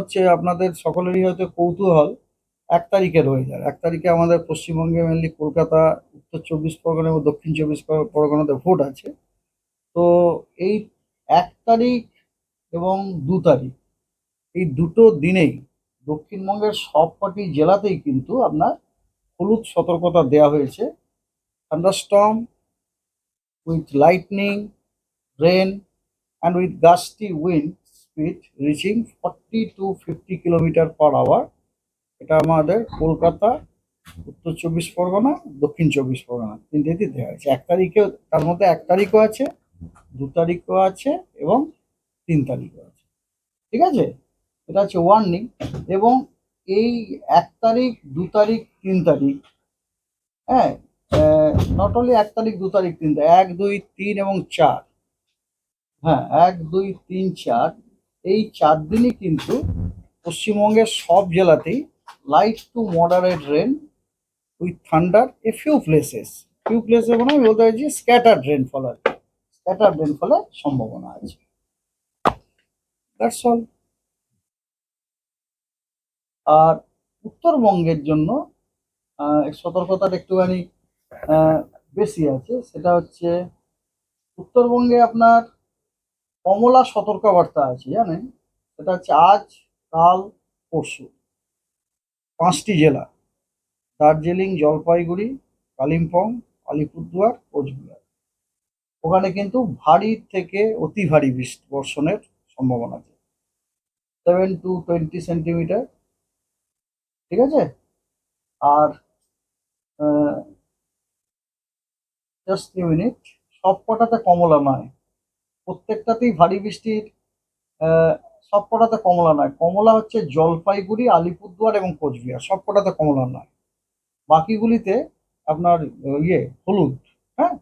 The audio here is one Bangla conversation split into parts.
হচ্ছে আপনাদের সকলেরই হয়তো কৌতূহল 1 তারিখের ওয়েদার। 1 তারিখে আমাদের পশ্চিমবঙ্গে মেনলি কলকাতা, উত্তর 24 পরগনা এবং দক্ষিণ 24 পরগনাতে ভোট আছে। তো এই 1 তারিখ এবং 2 তারিখ এই দুটো দিনেই দক্ষিণবঙ্গের সবকটি জেলাতেই কিন্তু আপনার হলুদ সতর্কতা দেওয়া হয়েছে। Thunderstorm with lightning, rain and with gusty wind speed reaching 40 to 50 kilometre hour. এটা আমাদের কলকাতা, উত্তর 24 পরগনা, দক্ষিণ 24 পরগনা তিনটেতেই দেওয়া আছে। 1 তারিখেও, তার মধ্যে 1 তারিখও আছে, 2 তারিখও আছে এবং 3 তারিখও আছে। ঠিক আছে, এটা হচ্ছে ওয়ার্নিং। এবং এই 1 তারিখ, 2 তারিখ, 3 তারিখ, হ্যাঁ, নট অনলি 1 তারিখ, 2 তারিখ, 3 তারিখ, 1, 2, 3 এবং 4, হ্যাঁ 1, 2, 3, 4 এই 4 দিনই কিন্তু পশ্চিমবঙ্গের সব জেলাতেই light to moderate rain with thunder a few places মানে আমি বলতে চাইছি স্ক্যাটার্ড রেনফল, আর স্ক্যাটার্ড রেনফলের সম্ভাবনা আছে। That's all. আর উত্তরবঙ্গের জন্য সতর্কতাটা একটুখানি বেশি আছে। সেটা হচ্ছে উত্তরবঙ্গে আপনার কমলা সতর্কবার্তা আছে, জানেন? সেটা হচ্ছে আজ, কাল, পরশু 5টি জেলা: দার্জিলিং, জলপাইগুড়ি, কালিম্পং, আলিপুরদুয়ার, কোচবিহার। ওখানে কিন্তু ভারী থেকে অতি ভারী বর্ষণের সম্ভাবনা আছে, 7 to 20 সেন্টিমিটার। ঠিক আছে। আর জাস্ট মিনিট, সব কটাতে কমলা নয়, প্রত্যেকটাতেই ভারী বৃষ্টির, সব কটাতে কমলা নয়। কমলা হচ্ছে জলপাইগুড়ি, আলিপুরদুয়ার এবং কোচবিহার, সব কটাতে কমলা নয়। বাকিগুলিতে আপনার হলুদ, হ্যাঁ,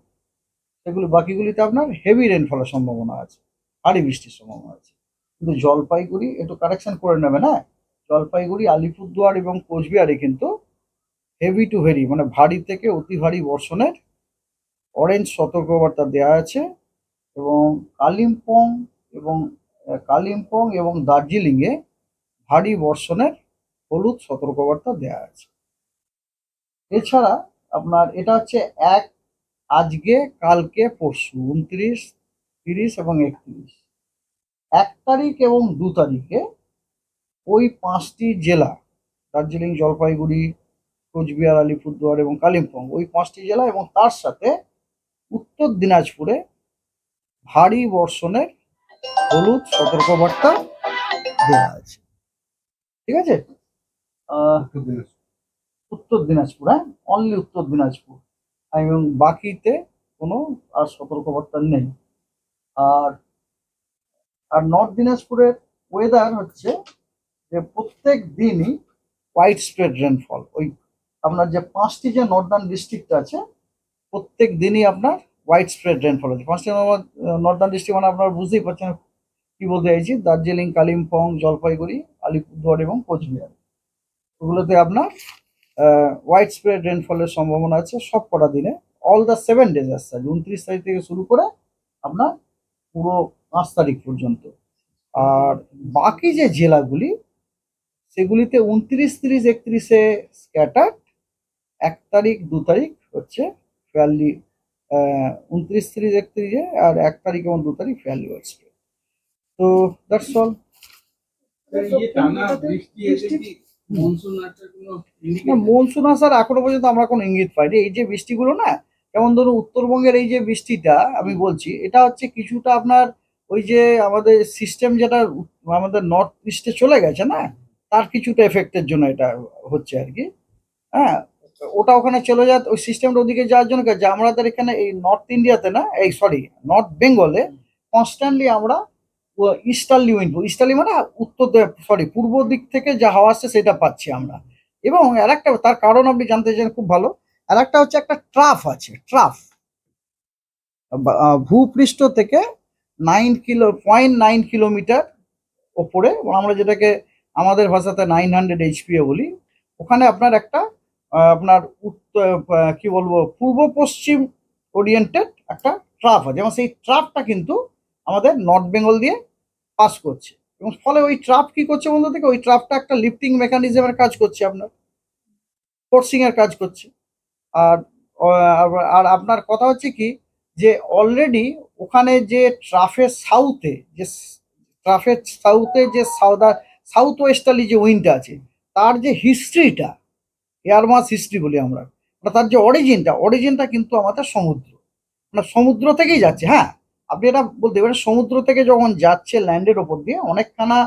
সেগুলো বাকিগুলিতে আপনার হেভি রেনফলের সম্ভাবনা আছে, ভারী বৃষ্টির সম্ভাবনা আছে। কিন্তু জলপাইগুড়ি একটু কারেকশন করে নেবেন, হ্যাঁ, জলপাইগুড়ি, আলিপুরদুয়ার এবং কোচবিহারে কিন্তু হেভি টু ভেরি মানে ভারী থেকে অতি ভারী বর্ষণের অরেঞ্জ সতর্কবার্তা দেওয়া আছে। এবং এবং কালিম্পং এবং দার্জিলিংয়ে ভারী বর্ষণের হলুদ সতর্কবার্তা দেওয়া আছে। এছাড়া আপনার এটা হচ্ছে আজকে, কালকে, পরশু 29, 30 এবং 31। 1 তারিখ এবং 2 তারিখে ওই 5টি জেলা, দার্জিলিং, জলপাইগুড়ি, কোচবিহার, আলিপুরদুয়ার এবং কালিম্পং, ওই 5টি জেলা এবং তার সাথে উত্তর দিনাজপুরে ভারী বর্ষণের হলুদ সতর্কবার্তা দেওয়া আছে। ঠিক আছে। উত্তর দিনাজপুর, হ্যাঁ, অনলি উত্তর দিনাজপুর, এবং বাকিতে কোনো আর সতর্কবার্তা নেই। আর আর নর্থ দিনাজপুরের ওয়েদার হচ্ছে যে প্রত্যেক দিনই হোয়াইট স্প্রেড রেনফল। ওই আপনার যে 5টি যে নর্দার্ন ডিস্ট্রিক্ট আছে, প্রত্যেক দিনই আপনার হোয়াইট স্প্রেড রেনফল আছে। 5টি নর্দার্ন ডিস্ট্রিক্ট মানে আপনারা বুঝতেই পারছেন কি বলতে চাইছি। দার্জিলিং, কালিম্পং, জলপাইগুড়ি, আলিপুরদুয়ার এবং কোচবিহার, ওগুলোতে আপনার হোয়াইট স্প্রেড রেনফলের সম্ভাবনা আছে সব কটা দিনে, অল দ্য 7 ডেজ আসছে, 29 তারিখ থেকে শুরু করে আপনার পুরো 5 তারিখ পর্যন্ত। আর বাকি যে জেলাগুলি, সেগুলিতে 29, 30, 31-এ স্ক্যাটার্ড, 1 তারিখ, 2 তারিখ হচ্ছে ফেয়ারলি, 29, 30, 31-এ, আর 1 তারিখ এবং 2 তারিখ ফেয়ারলি হোয়াইট স্প্রেড। তো দ্যাটস অল। মনসুন আসার এখনো পর্যন্ত আমরা কোনো ইঙ্গিত পাইনি। এই যে বৃষ্টিগুলো না, যেমন ধরুন উত্তরবঙ্গের এই যে বৃষ্টিটা আমি বলছি, এটা হচ্ছে কিছুটা আপনার ওই যে আমাদের সিস্টেম যেটা আমাদের নর্থ ইস্টে চলে গেছে না, তার কিছুটা এফেক্টের জন্য এটা হচ্ছে আর কি। হ্যাঁ, ওটা ওখানে চলে যায়, ওই সিস্টেমটা ওদিকে যাওয়ার জন্য, যে আমাদের এখানে এই নর্থ ইন্ডিয়াতে না, এই সরি নর্থ বেঙ্গলে কনস্ট্যান্টলি আমরা ইস্টার্লি উইন্ড, ইস্টার্লি মানে উত্তর, পূর্ব দিক থেকে যা হাওয়া আসছে সেটা পাচ্ছি আমরা। এবং আরেকটা, তার কারণ আপনি জানতে চান, খুব ভালো। আরেকটা হচ্ছে একটা ট্রাফ আছে, ট্রাফ ভূপৃষ্ঠ থেকে 0.9 কিলোমিটার ওপরে, আমরা যেটাকে আমাদের ভাষাতে 900 HPA বলি। ওখানে আপনার একটা আপনার উত্তর, কি বলবো, পূর্ব পশ্চিম ওরিয়েন্টেড একটা ট্রাফ আছে, এবং সেই ট্রাফটা কিন্তু আমাদের নর্থ বেঙ্গল দিয়ে পাস করছে, এবং ফলে ওই ট্রাপ কি করছে বন্ধু থেকে, ওই ট্রাপটা একটা লিফটিং মেকানিজমের কাজ করছে, আপনার ফোর্সিং এর কাজ করছে। আর আর আপনার কথা হচ্ছে কি, যে অলরেডি ওখানে যে ট্রাফের সাউথে যে সাউথ ওয়েস্টার্লি যে উইন্ডটা আছে, তার যে হিস্ট্রিটা, এয়ার মাস হিস্ট্রি বলি আমরা, তার যে অরিজিনটা কিন্তু আমাদের সমুদ্র, মানে সমুদ্র থেকেই যাচ্ছে। হ্যাঁ, আপনি এটা বলতে পারেন সমুদ্র থেকে যখন যাচ্ছে ল্যান্ডের ওপর দিয়ে অনেকখানা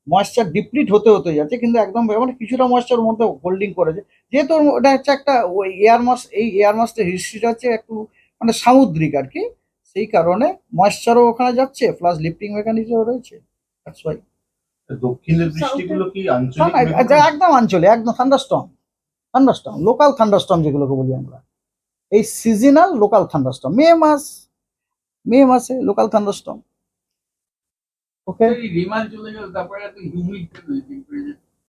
ময়েশ্চার ডিপ্লিট হতে হতে যাচ্ছে, কিন্তু একদম মানে কিছুটা ময়েশ্চার মধ্যে হোল্ডিং করেছে, যেহেতু ওটা হচ্ছে একটা ওই এয়ার মাসটার হিস্ট্রিটা হচ্ছে একটু মানে সামুদ্রিক আর কি, সেই কারণে ময়েশ্চারও ওখানে যাচ্ছে, প্লাস লিফটিং মেকানিজমও রয়েছে। That's why. দক্ষিণের বৃষ্টিগুলো কি আঞ্চলিক একদম আঞ্চলিক, একদম থান্ডারস্টর্ম লোকাল থান্ডারস্টর্ম যেগুলোকে বলি আমরা, এই সিজনাল লোকাল থান্ডারস্টর্ম, মে মাসে লোকাল থান্ডারস্টর্ম। ওকে, রিমাল চলে গেল, তারপরে এত হিউমিড